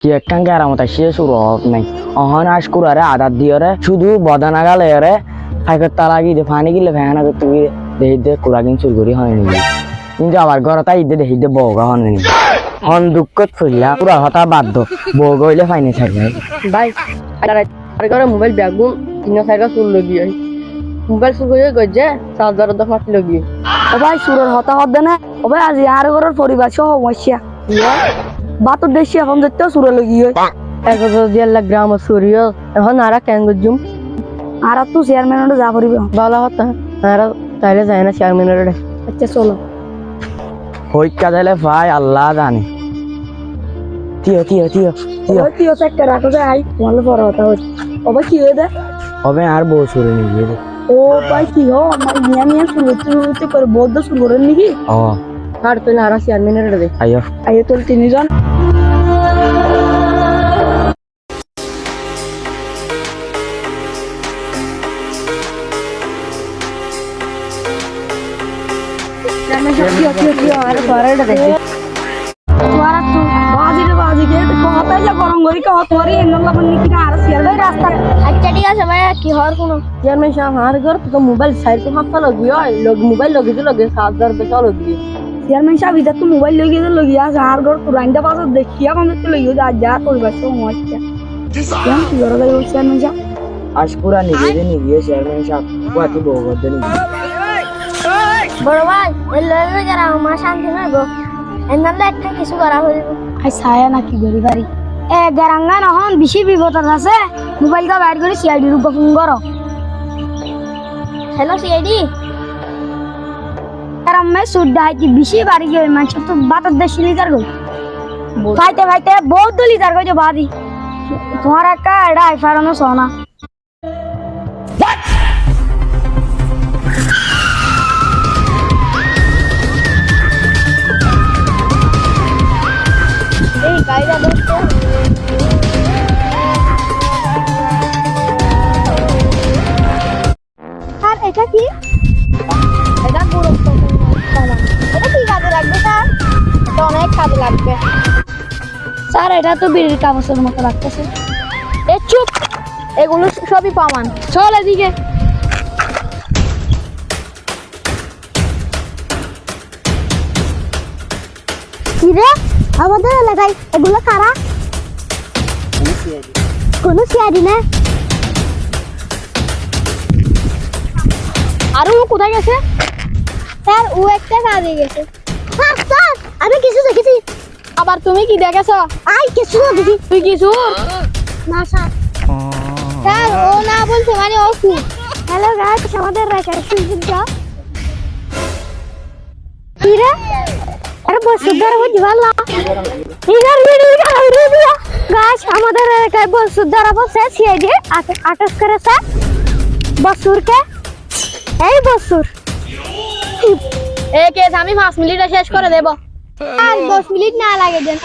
কি একখান কেরামত আসছে সুরত নাই অহন আশ কুরারে আদার দিয়রে শুধু বদানা গালে রে ফাইকের তালা গিয়ে ফানি গিলে ফ্যানা করতে গিয়ে দেখি দে কুড়াগিন চুর করি হয় নাকি কিন্তু আমার ঘরে তাই ইদে দেখি দে বগা হন নাকি হন দুঃখত ফুললা পুরা হতা বাধ্য বগ হইলে ফাইনে থাকবে ভাই আর করে মোবাইল ব্যাগুন তিন সাইড চুল লগিয়ে মোবাইল চুর হয়ে গেছে চার্জার দা ফাটি লগিয়ে ও ভাই সুরের হতা হদ্দে না ও ভাই আজ আর ঘরের পরিবার সহ সমস্যা বাতর দেশি এখন যেতে সুরে লগিয়ে 1000 গ্রাম সরিয়ে এখন আর কেন গজুম আর তো চেয়ারম্যান যা পড়িবে ভালো হতা আর তাইলে যায় না চেয়ারম্যানের আচ্ছা চলো হইকা দিলে ভাই আল্লাহ জানে তিও তিও তিও তিও ওই তিও একটা রাখো যে আই ভালো পড়া হতা হচ্ছে ও ভাই কি হয়ে দেয় হবে আর বউ সুরে নিয়ে ও ভাই কি হো আমার মিয়া মিয়া শুরুতে করে বৌদ্ধ শুরু করেন নাকি ও আর তাইলে আর চেয়ারম্যানের দে আইও আইয়ে তোর তিনজন চেয়ারম্যান সাহেব আর ঘর তো মোবাইল সাইড তো হাফা লগিয়ে মোবাইল লগিয়ে লগে চার্জার বেচা লগিয়ে চেয়ারম্যান সাহেব ইদার তো মোবাইল লগিয়ে আছে আর ঘর পুরাইন্দা পাশে দেখিয়া কম দেখতে লগিয়ে যা যা পরিবার সমস্যা কেমন কি করা যায় চেয়ারম্যান সাহেব আজ পুরা নিজে নিয়ে চেয়ারম্যান সাহেব বাতি বউ করতে নিয়ে বড় ভাই এই লয়ে যারা আমার শান্তি হইব এনালে একটা কিছু করা হইব আই ছায়া নাকি গরি বাড়ি এ গারাঙ্গা নহন বেশি বিপদ আছে মোবাইলটা বাইর করে সিআইডি রূপ ফোন করো হ্যালো সিআইডি কারণ মে সুড্ডা হাইতি বেশি বাড়ি গিয়ে মানুষ তো বাতার 10 লিটার গো ফাইতে ফাইতে বহুত লিটার গো যে বাদি তোমার একটা এটা আইফারনো সোনা এই গাইরা বলতে আর এটা কি এটা গুরুত্বপূর্ণ এটা কি কাজে লাগবে স্যার এটা অনেক কাজে লাগবে স্যার এটা তো বিড়ির কাগজের মতো লাগতেছে এ চুপ এগুলো সবই প্রমাণ চল এদিকে কিরে আমাদের এলাকায় এগুলো কারা কোনো সিআইডি না আর ও কোথায় গেছে স্যার ও একটা কাজে গেছে স্যার স্যার আমি কিছু দেখেছি আবার তুমি কি দেখেছো আই কিছু দেখেছি তুই কিছু না স্যার স্যার ও না বলছে মানে ও কি হ্যালো গাইস আমাদের রেখে সুযোগ কিরে আরে বস সুন্দর হয়ে যাওয়া ইধার ভিডিও করে দিও গাইস আমাদের এলাকায় বস সুন্দর বসে সিআইডি আটক করেছে বসুরকে এই বসুর এই কেস আমি 5 মিনিটে শেষ করে দেব আর 10 মিনিট না লাগে দেন